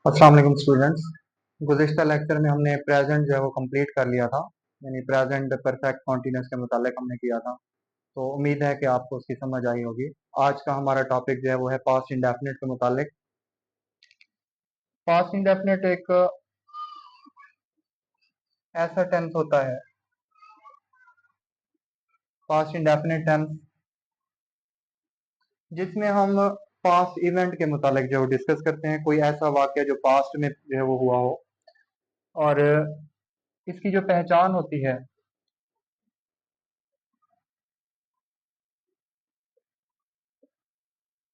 अस्सलाम वालेकुम students. गुज़िश्ता lecture में हमने प्रेजेंट जो है वो कंप्लीट कर लिया था, यानी प्रेजेंट परफेक्ट कॉन्टिन्यूस के मुतालिक हमने किया था। तो उम्मीद है कि आपको उसकी समझ आई होगी। आज का हमारा टॉपिक जो है वो है पास्ट इंडेफिनिट के मुतालिक। पास्ट इंडेफिनिट एक ऐसा टेंस होता है, पास्ट इंडेफिनिट टेंस, जिसमें हम पास्ट इवेंट के मुतालिक जो डिस्कस करते हैं, कोई ऐसा वाक़या जो पास्ट में जो है वो हुआ हो। और इसकी जो पहचान होती है,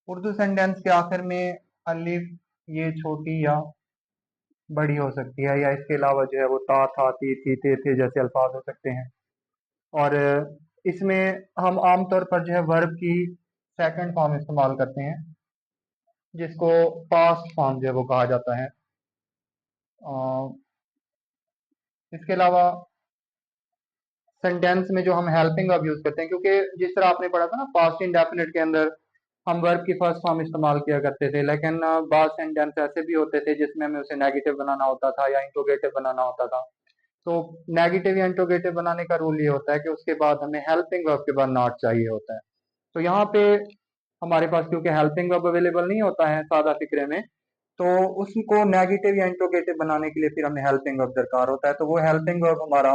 उर्दू सेंटेंस के आखिर में अलिफ ये छोटी या बड़ी हो सकती है, या इसके अलावा जो है वो ता था थी थे जैसे अल्फाज हो सकते हैं। और इसमें हम आमतौर पर जो है वर्ब की सेकंड फॉर्म इस्तेमाल करते हैं, जिसको पास्ट फॉर्म जो है वो कहा जाता है। इसके अलावा सेंटेंस में जो हम हेल्पिंग वर्ब यूज करते हैं, क्योंकि जिस तरह आपने पढ़ा था ना, पास्ट इंडेफिनिट के अंदर हम वर्ब की फर्स्ट फॉर्म इस्तेमाल किया करते थे, लेकिन बाद सेंटेंस ऐसे भी होते थे जिसमें हमें उसे नेगेटिव बनाना होता था या इंट्रोगेटिव बनाना होता था। तो नेगेटिव या इंट्रोगेटिव बनाने का रूल ये होता है कि उसके बाद हमें हेल्पिंग वर्ब के बाद नॉट चाहिए होता है। तो यहाँ पे हमारे पास क्योंकि हेल्पिंग वर्ब अवेलेबल नहीं होता है सादा फिक्रे में, तो उसको नेगेटिव या इंट्रोगेटिव बनाने के लिए फिर हमें हेल्पिंग वर्ब दरकार होता है। तो वो हेल्पिंग वर्ब हमारा,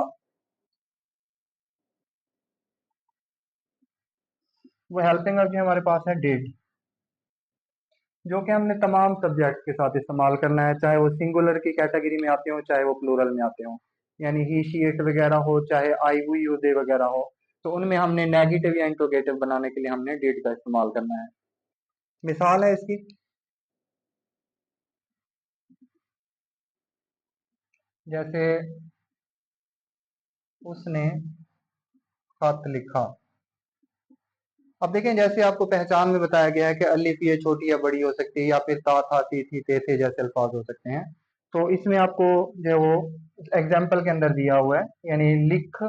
वो हेल्पिंग वर्ब जो हमारे पास है डिड, जो कि हमने तमाम सब्जेक्ट के साथ इस्तेमाल करना है, चाहे वो सिंगुलर की कैटेगरी में आते हो चाहे वो प्लूरल में आते हो, यानी ही शी इट वगैरह हो, चाहे आई हुई यू दे वगैरह हो। तो उनमें हमने नेगेटिव या इंट्रोगेटिव बनाने के लिए हमने डिड का इस्तेमाल करना है। मिसाल है इसकी, जैसे उसने खत लिखा। अब देखें, जैसे आपको पहचान में बताया गया है कि अलिफ ये छोटी या बड़ी हो सकती है, या फिर ता था थी थे जैसे अल्फाज हो सकते हैं। तो इसमें आपको जो है वो एग्जाम्पल के अंदर दिया हुआ है, यानी लिख,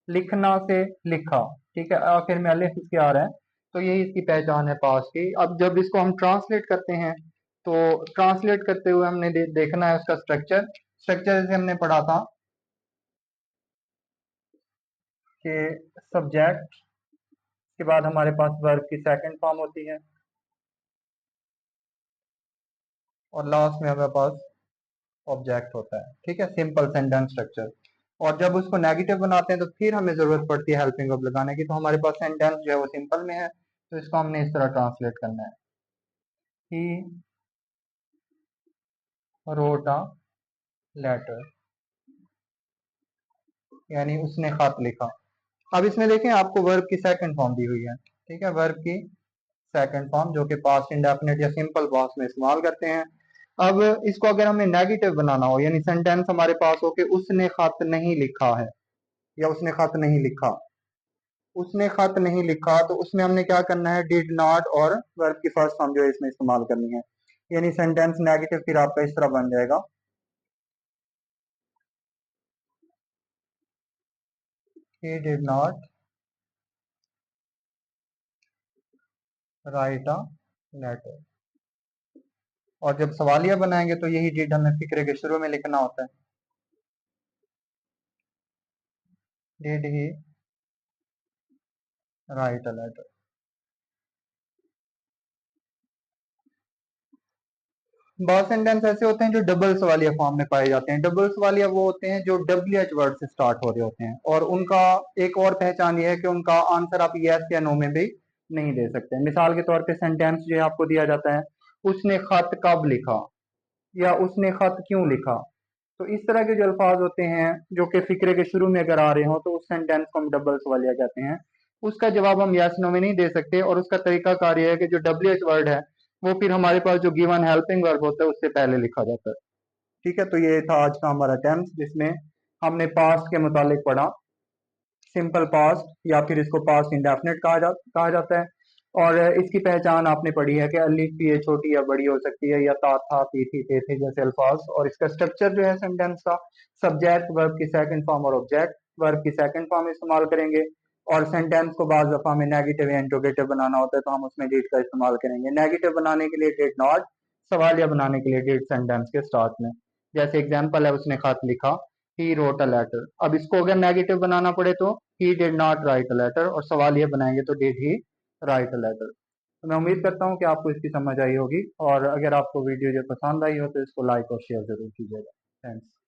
लिखना से लिखा, ठीक है, आखिर में अलिफ इसके आ रहा है। तो यही इसकी पहचान है पास्ट की। अब जब इसको हम ट्रांसलेट करते हैं, तो ट्रांसलेट करते हुए हमने देखना है उसका स्ट्रक्चर। स्ट्रक्चर जैसे हमने पढ़ा था कि सब्जेक्ट के बाद हमारे पास वर्ब की सेकंड फॉर्म होती है, और लास्ट में हमारे पास ऑब्जेक्ट होता है। ठीक है, सिंपल सेंटेंस स्ट्रक्चर। और जब उसको नेगेटिव बनाते हैं तो फिर हमें जरूरत पड़ती है हेल्पिंग वर्ब लगाने की। तो हमारे पास सेंटेंस जो है वो सिंपल में है, तो इसको हमने इस तरह ट्रांसलेट करना है, ही रोट अ लेटर, यानी उसने खत लिखा। अब इसमें देखें, आपको वर्ब की सेकंड फॉर्म दी हुई है, ठीक है, वर्ब की सेकंड फॉर्म, जो कि पास्ट इंडेफिनिट या सिंपल पास्ट में इस्तेमाल करते हैं। अब इसको अगर हमें नेगेटिव बनाना हो, यानी सेंटेंस हमारे पास हो कि उसने खत नहीं लिखा है, या उसने खत नहीं लिखा, उसने खत नहीं लिखा, तो उसमें हमने क्या करना है, डिड नॉट और वर्ब की फर्स्ट फॉर्म जो है इसमें इस्तेमाल करनी है। यानी सेंटेंस नेगेटिव फिर आपका इस तरह बन जाएगा, he did not write a letter. और जब सवालिया बनाएंगे तो यही डिड हमें फिक्रे के शुरू में लिखना होता है, did he write a letter. बहुत सेंटेंस ऐसे होते हैं जो डबल सवालिया फॉर्म में पाए जाते हैं। डबल सवालिया वो होते हैं जो डब्ल्यू एच वर्ड से स्टार्ट हो रहे होते हैं, और उनका एक और पहचान ये है कि उनका आंसर आप यस या नो में भी नहीं दे सकते। मिसाल के तौर पे सेंटेंस जो है आपको दिया जाता है, उसने खत कब लिखा, या उसने खत क्यों लिखा। तो इस तरह के जो अल्फाज होते हैं जो कि फिक्रे के शुरू में अगर आ रहे हो, तो उस सेंटेंस को हम डबल सवालिया कहते हैं। उसका जवाब हम यस नो में नहीं दे सकते, और उसका तरीका कार ये है कि जो डब्ल्यू एच वर्ड है वो फिर हमारे पास जो गिवन हेल्पिंग वर्ब होता है उससे पहले लिखा जाता है। ठीक है, तो ये था आज का हमारा टेंस, जिसमें हमने पास्ट के मुतालिक पढ़ा, सिंपल पास्ट, या फिर इसको पास्ट इंडेफिनिट कहा जाता है। और इसकी पहचान आपने पढ़ी है कि अलिफ ये छोटी या बड़ी हो सकती है, या ता था थी थे जैसे अल्फाज। और इसका स्ट्रक्चर जो है सेंटेंस का, सब्जेक्ट वर्ब की सेकंड फॉर्म और ऑब्जेक्ट वर्ब की सेकंड फॉर्म इस्तेमाल करेंगे। और सेंटेंस को बाज दफा में नेगेटिव या इंट्रोगेटिव बनाना होता है, तो हम उसमें डिड का इस्तेमाल करेंगे। नेगेटिव बनाने के लिए डिड नॉट, सवालिया बनाने के लिए डिड सेंटेंस के स्टार्ट में। जैसे एग्जाम्पल है, उसने खत लिखा, ही रोट अ लेटर। अब इसको अगर नेगेटिव बनाना पड़े तो he did not write a letter, और सवालिया बनाएंगे तो did he write a letter. तो मैं उम्मीद करता हूँ कि आपको इसकी समझ आई होगी, और अगर आपको वीडियो जो पसंद आई हो तो इसको लाइक और शेयर जरूर कीजिएगा। थैंक्स।